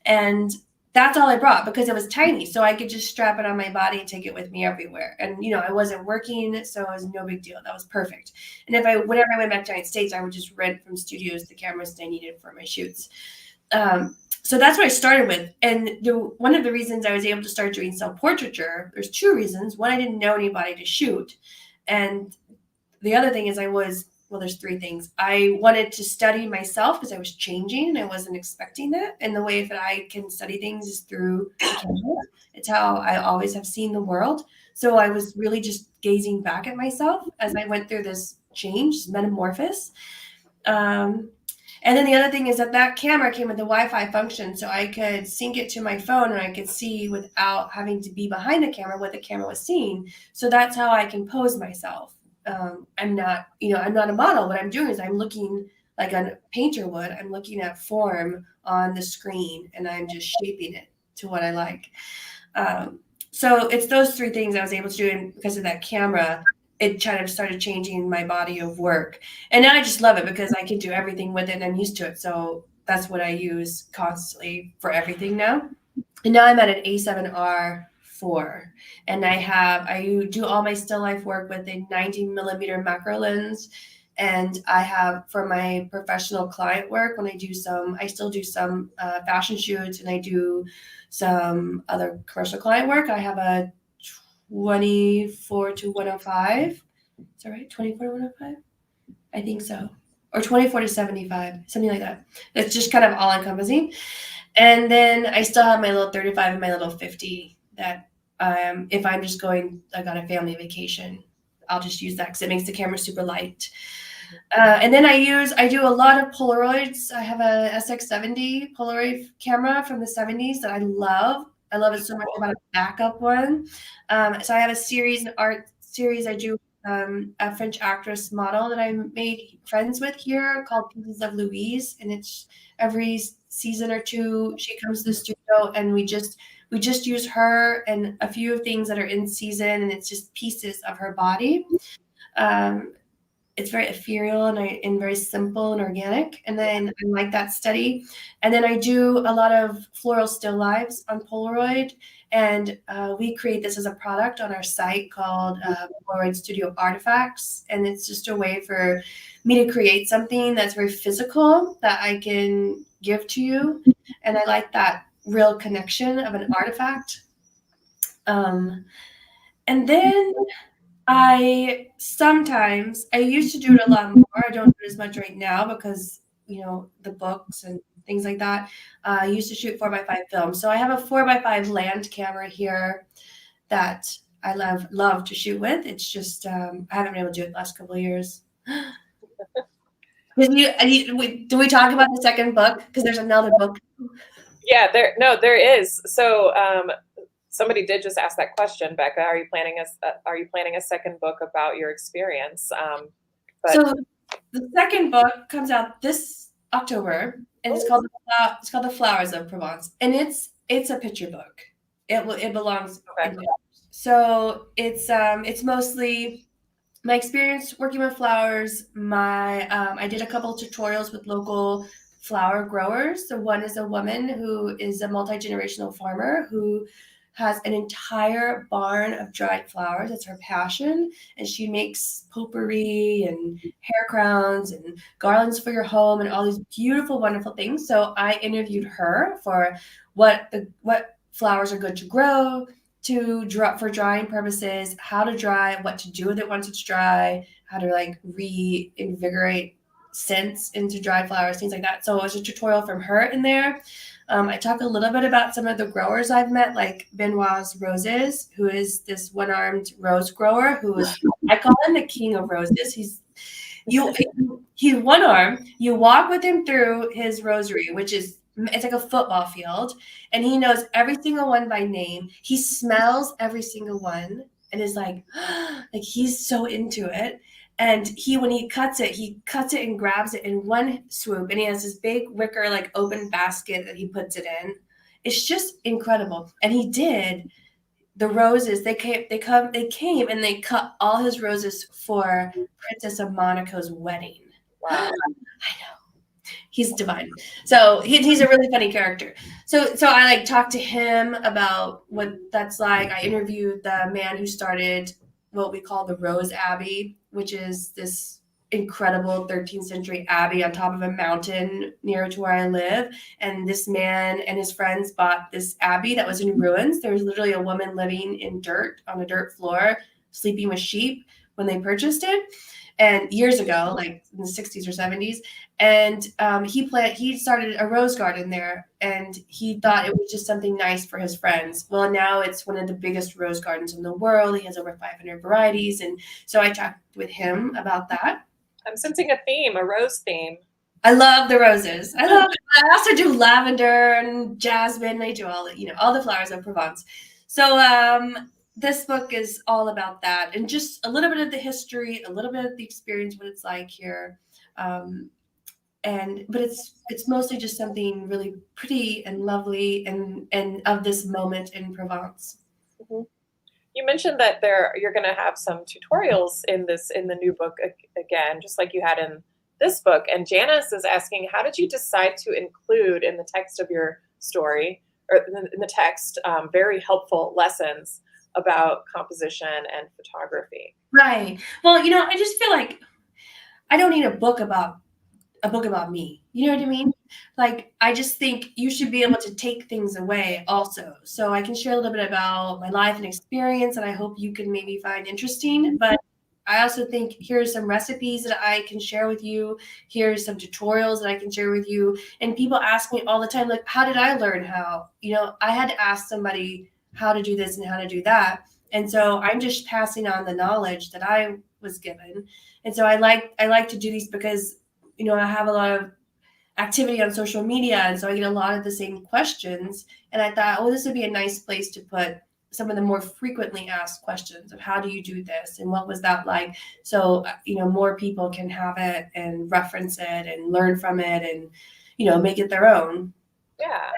And that's all I brought because it was tiny. So I could just strap it on my body and take it with me everywhere. And, I wasn't working, so it was no big deal. That was perfect. And whenever I went back to the United States, I would just rent from studios the cameras that I needed for my shoots. So that's what I started with. And one of the reasons I was able to start doing self-portraiture, there's 2 reasons. One, I didn't know anybody to shoot. And the other thing is there's 3 things. I wanted to study myself because I was changing and I wasn't expecting that. And the way that I can study things is through the camera. It's how I always have seen the world. So I was really just gazing back at myself as I went through this change, this metamorphosis. And then the other thing is that camera came with the Wi-Fi function, so I could sync it to my phone and I could see without having to be behind the camera what the camera was seeing. So that's how I can pose myself. I'm not a model. What I'm doing is I'm looking like a painter would. I'm looking at form on the screen and I'm just shaping it to what I like. So it's those 3 things I was able to do, and because of that camera, it kind of started changing my body of work. And now I just love it because I can do everything with it and I'm used to it. So that's what I use constantly for everything now. And now I'm at an A7R4, and I do all my still life work with a 90 millimeter macro lens. And I have, for my professional client work, when I still do some fashion shoots and I do some other commercial client work, I have a 24 to 105. Is that right? 24 to 105? I think so. Or 24 to 75, something like that. It's just kind of all encompassing. And then I still have my little 35 and my little 50 that if I'm just going like on a family vacation, I'll just use that because it makes the camera super light. And then I do a lot of Polaroids. I have a SX70 Polaroid camera from the 70s that I love. I love it so much. I bought a backup one. So I have an art series I do, a French actress model that I made friends with here called Pieces of Louise. And it's every season or 2, she comes to the studio and we just use her and a few things that are in season, and it's just pieces of her body. It's very ethereal and very simple and organic. And then I like that study. And then I do a lot of floral still lives on Polaroid. And we create this as a product on our site called Polaroid Studio Artifacts. And it's just a way for me to create something that's very physical that I can give to you. And I like that real connection of an artifact. And then I used to do it a lot more. I don't do it as much right now because, the books and things like that. I used to shoot 4x5 film. So I have a 4x5 land camera here that I love to shoot with. It's just, I haven't been able to do it the last couple of years. Do we talk about the second book? Because there's another book. Yeah, there is. So, somebody did just ask that question, Becca. Are you planning a second book about your experience? So the second book comes out this October, and it's called the Flowers of Provence, and it's a picture book. It belongs. Okay. So it's mostly my experience working with flowers. I did a couple tutorials with local flower growers. So one is a woman who is a multi-generational farmer who has an entire barn of dried flowers. It's her passion. And she makes potpourri and hair crowns and garlands for your home and all these beautiful, wonderful things. So I interviewed her for what flowers are good to grow, for drying purposes, how to dry, what to do with it once it's dry, how to reinvigorate scents into dried flowers, things like that. So it was a tutorial from her in there. I talk a little bit about some of the growers I've met, like Benoit's Roses, who is this one-armed rose grower I call him the king of roses. He's one arm. You walk with him through his rosary, it's like a football field, and he knows every single one by name. He smells every single one and is like he's so into it. And when he cuts it and grabs it in one swoop, and he has this big wicker open basket that he puts it in. It's just incredible. And he did the roses. They came and they cut all his roses for Princess of Monaco's wedding. Wow. I know. he's divine. So he's a really funny character. So I like talked to him about what that's like. I interviewed the man who started what we call the Rose Abbey, which is this incredible 13th century abbey on top of a mountain near to where I live. And this man and his friends bought this abbey that was in ruins. There was literally a woman living in dirt on a dirt floor, sleeping with sheep when they purchased it. And years ago, like in the 60s or 70s, and he started a rose garden there, and he thought it was just something nice for his friends. Well, now it's one of the biggest rose gardens in the world. He has over 500 varieties, and so I talked with him about that. I'm sensing a theme, a rose theme. I love the roses. I also do lavender and jasmine. I do all the flowers of Provence. So this book is all about that, and just a little bit of the history, a little bit of the experience, what it's like here. But it's mostly just something really pretty and lovely and of this moment in Provence. Mm-hmm. You mentioned that you're going to have some tutorials in the new book again, just like you had in this book. And Janice is asking, how did you decide to include in the text of your story, or in the text, very helpful lessons about composition and photography? Right. Well, I just feel like I don't need a book about me. You know what I mean? Like, I just think you should be able to take things away also. So I can share a little bit about my life and experience, and I hope you can maybe find interesting. But I also think here's some recipes that I can share with you. Here's some tutorials that I can share with you. And people ask me all the time, like, how did I learn how? I had to ask somebody how to do this and how to do that. And so I'm just passing on the knowledge that I was given. And so I like to do these because I have a lot of activity on social media, and so I get a lot of the same questions. And I thought, oh, this would be a nice place to put some of the more frequently asked questions of how do you do this and what was that like? So, more people can have it and reference it and learn from it and, make it their own. Yeah.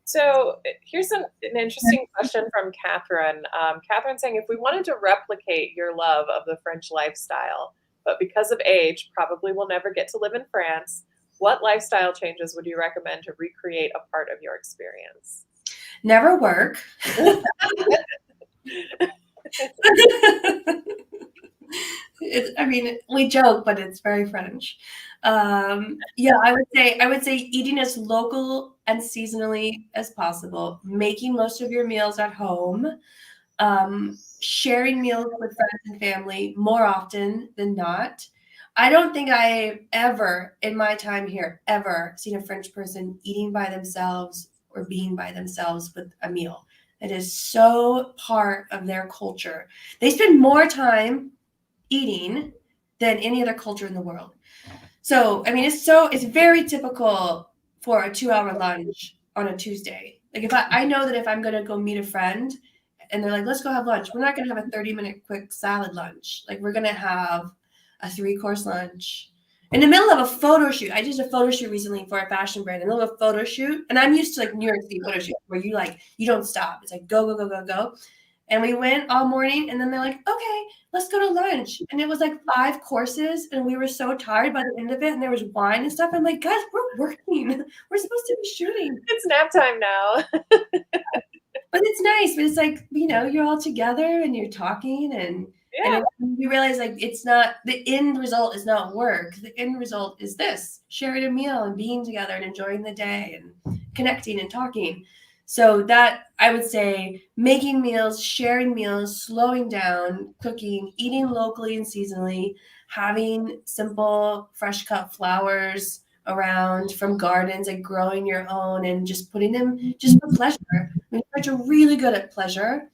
So here's an interesting question from Catherine. Catherine saying, if we wanted to replicate your love of the French lifestyle, but because of age, probably will never get to live in France, what lifestyle changes would you recommend to recreate a part of your experience? Never work. We joke, but it's very French. Yeah, I would say eating as local and seasonally as possible, making most of your meals at home, sharing meals with friends and family more often than not. I don't think I ever, in my time here, ever seen a French person eating by themselves or being by themselves with a meal. It is so part of their culture. They spend more time eating than any other culture in the world. So, it's very typical for a 2-hour lunch on a Tuesday. Like, if I know that if I'm going to go meet a friend and they're like, let's go have lunch, we're not going to have a 30-minute quick salad lunch. Like, we're going to have a 3-course lunch in the middle of a photo shoot. I did a photo shoot recently for a fashion brand, in the middle of a photo shoot. And I'm used to like New York City photo shoot where you don't stop. It's like go, go, go, go, go. And we went all morning, and then they're like, okay, let's go to lunch. And it was like 5 courses, and we were so tired by the end of it, and there was wine and stuff. I'm like, guys, we're working. We're supposed to be shooting. It's nap time now. But it's nice. But it's like, you're all together and you're talking, and you realize like it's not, the end result is not work. The end result is this, sharing a meal and being together and enjoying the day and connecting and talking. So that, I would say, making meals, sharing meals, slowing down, cooking, eating locally and seasonally, having simple, fresh cut flowers around from gardens and growing your own and just putting them just for pleasure. French are really good at pleasure.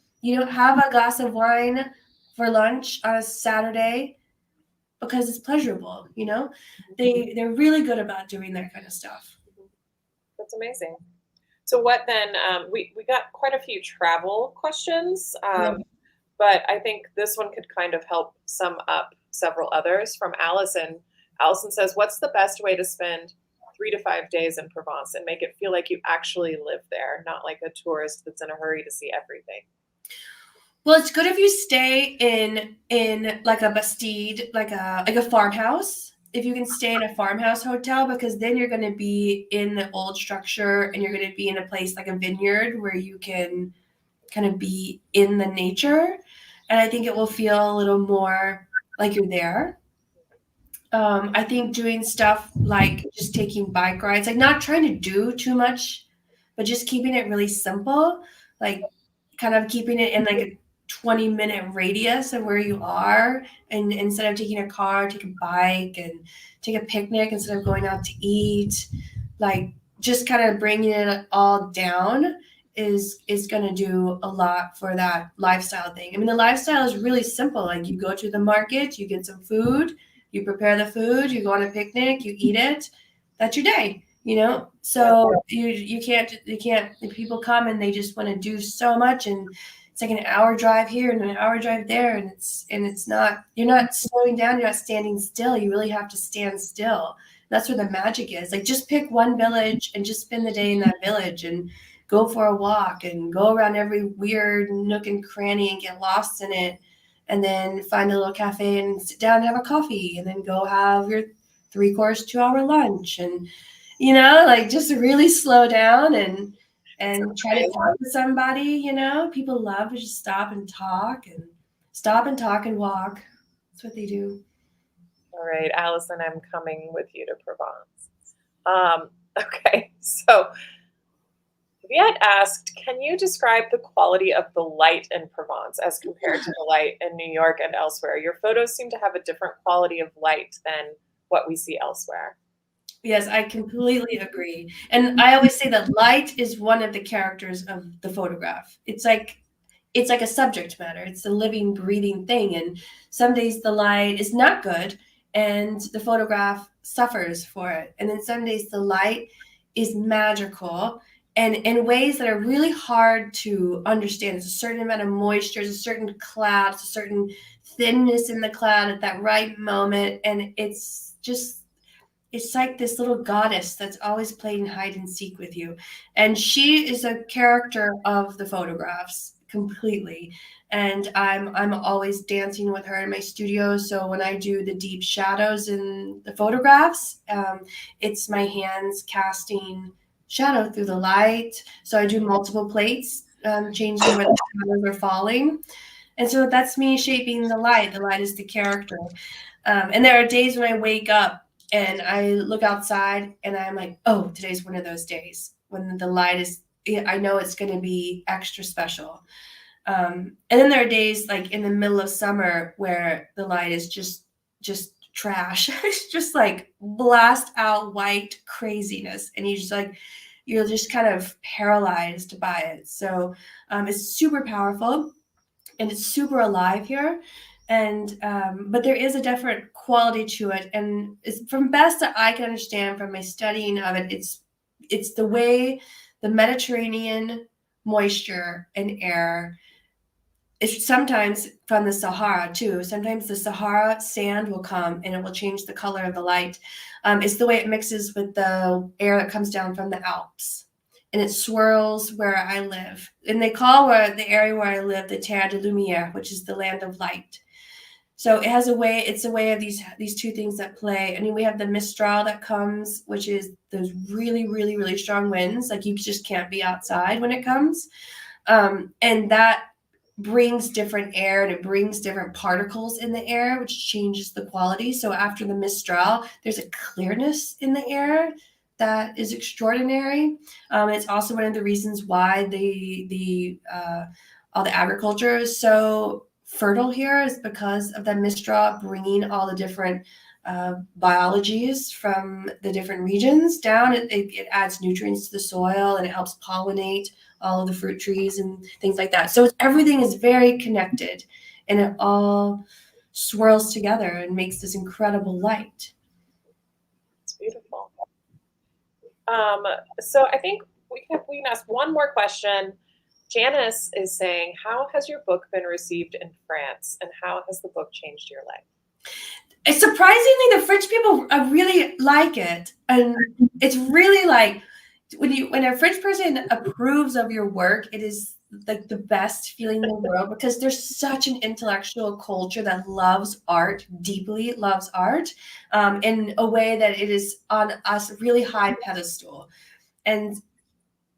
Have a glass of wine for lunch on a Saturday because it's pleasurable. They're really good about doing that kind of stuff. That's amazing. So what then, we got quite a few travel questions, but I think this one could kind of help sum up several others from Allison. Allison says, what's the best way to spend 3 to 5 days in Provence and make it feel like you actually live there, not like a tourist that's in a hurry to see everything? Well, it's good if you stay in like a Bastide, like a farmhouse, if you can stay in a farmhouse hotel, because then you're going to be in the old structure and you're going to be in a place like a vineyard where you can kind of be in the nature. And I think it will feel a little more like you're there. I think doing stuff like just taking bike rides, like not trying to do too much, but just keeping it really simple, like kind of keeping it in like a 20-minute radius of where you are. And instead of taking a car, take a bike and take a picnic instead of going out to eat, like just kind of bringing it all down is going to do a lot for that lifestyle thing. I mean, the lifestyle is really simple. Like you go to the market, you get some food, you prepare the food, you go on a picnic, you eat it. That's your day, you know? So you can't people come and they just want to do so much, and it's like an hour drive here and an hour drive there, and it's not, you're not slowing down, you're not standing still. You really have to stand still. That's where the magic is. Like just pick one village and just spend the day in that village and go for a walk and go around every weird nook and cranny and get lost in it. And then find a little cafe and sit down and have a coffee, and then go have your 3-course 2-hour lunch. And, you know, like just really slow down and try to talk to somebody. You know, people love to just stop and talk and walk. That's what they do. All right, Allison, I'm coming with you to Provence. Okay, so we had asked, can you describe the quality of the light in Provence as compared to the light in New York and elsewhere? Your photos seem to have a different quality of light than what we see elsewhere. Yes, I completely agree. And I always say that light is one of the characters of the photograph. It's like a subject matter. It's a living, breathing thing. And some days the light is not good and the photograph suffers for it. And then some days the light is magical and in ways that are really hard to understand. There's a certain amount of moisture, there's a certain cloud, there's a certain thinness in the cloud at that right moment. And it's like this little goddess that's always playing hide and seek with you. And she is a character of the photographs completely. And I'm always dancing with her in my studio. So when I do the deep shadows in the photographs, it's my hands casting shadow through the light. So I do multiple plates, changing where the shadows are falling. And so that's me shaping the light. The light is the character. And there are days when I wake up and I look outside and I'm like, oh, today's one of those days when the light is, I know it's going to be extra special. And then there are days like in the middle of summer where the light is just trash. It's just like blast out white craziness. And you're just kind of paralyzed by it. So it's super powerful and it's super alive here. And but there is a different quality to it, and it's, from best that I can understand from my studying of it, it's the way the Mediterranean moisture and air. It's sometimes from the Sahara too. Sometimes the Sahara sand will come and it will change the color of the light. It's the way it mixes with the air that comes down from the Alps. And it swirls where I live. And they call the area where I live the Terre de Lumière, which is the land of light. So it's a way of these two things that play. I mean, we have the Mistral that comes, which is those really, really, really strong winds. Like you just can't be outside when it comes. And that brings different air and it brings different particles in the air, which changes the quality. So after the Mistral, there's a clearness in the air that is extraordinary. It's also one of the reasons why all the agriculture is so fertile here, is because of the Mistral bringing all the different biologies from the different regions down. It adds nutrients to the soil and it helps pollinate all of the fruit trees and things like that. So everything is very connected and it all swirls together and makes this incredible light. It's beautiful. So I think we can ask one more question. Janice is saying, how has your book been received in France and how has the book changed your life? Surprisingly, the French people really like it. And it's really like when a French person approves of your work, it is like the best feeling in the world because there's such an intellectual culture that loves art, deeply loves art, in a way that it is on us really high pedestal. And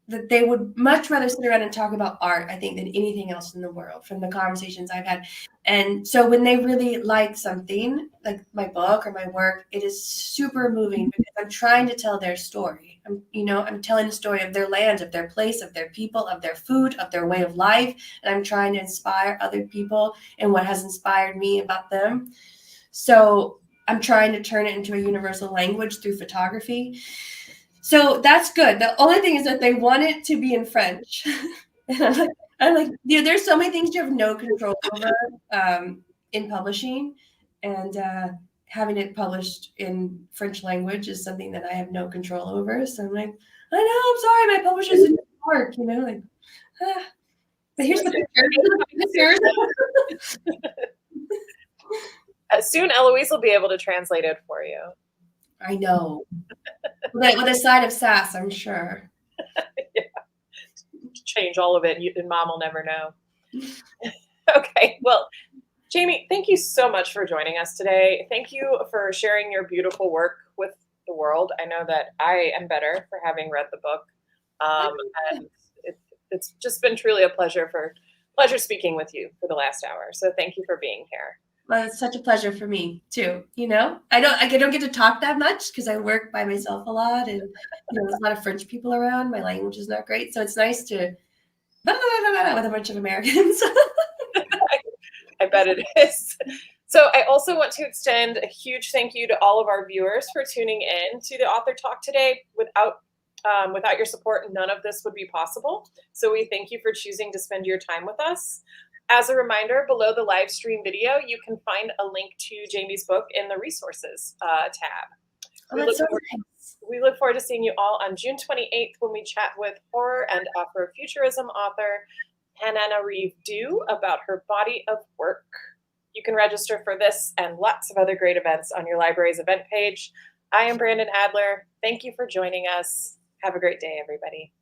that they would much rather sit around and talk about art, I think, than anything else in the world from the conversations I've had. And so when they really like something, like my book or my work, it is super moving because I'm trying to tell their story. I'm telling the story of their land, of their place, of their people, of their food, of their way of life. And I'm trying to inspire other people and what has inspired me about them. So I'm trying to turn it into a universal language through photography. So that's good. The only thing is that they want it to be in French. And I'm like, there's so many things you have no control over in publishing, and having it published in French language is something that I have no control over. So I'm like, I know, I'm sorry, my publisher's in New York, like, but here's the pictures. Soon Eloise will be able to translate it for you. I know. With a side of sass, I'm sure. Yeah. Change all of it, and Mom will never know. Okay, well, Jamie, thank you so much for joining us today. Thank you for sharing your beautiful work with the world. I know that I am better for having read the book, and it's just been truly a pleasure speaking with you for the last hour. So thank you for being here. Well, it's such a pleasure for me too. I don't get to talk that much because I work by myself a lot, and there's a lot of French people around. My language is not great, so it's nice to with a bunch of Americans. I bet it is. So I also want to extend a huge thank you to all of our viewers for tuning in to the Author Talk today. Without your support, none of this would be possible. So we thank you for choosing to spend your time with us. As a reminder, below the live stream video, you can find a link to Jamie's book in the resources tab. We look forward to seeing you all on June 28th when we chat with horror and Afrofuturism author Hannah Reeve Dew about her body of work. You can register for this and lots of other great events on your library's event page. I am Brandon Adler. Thank you for joining us. Have a great day, everybody.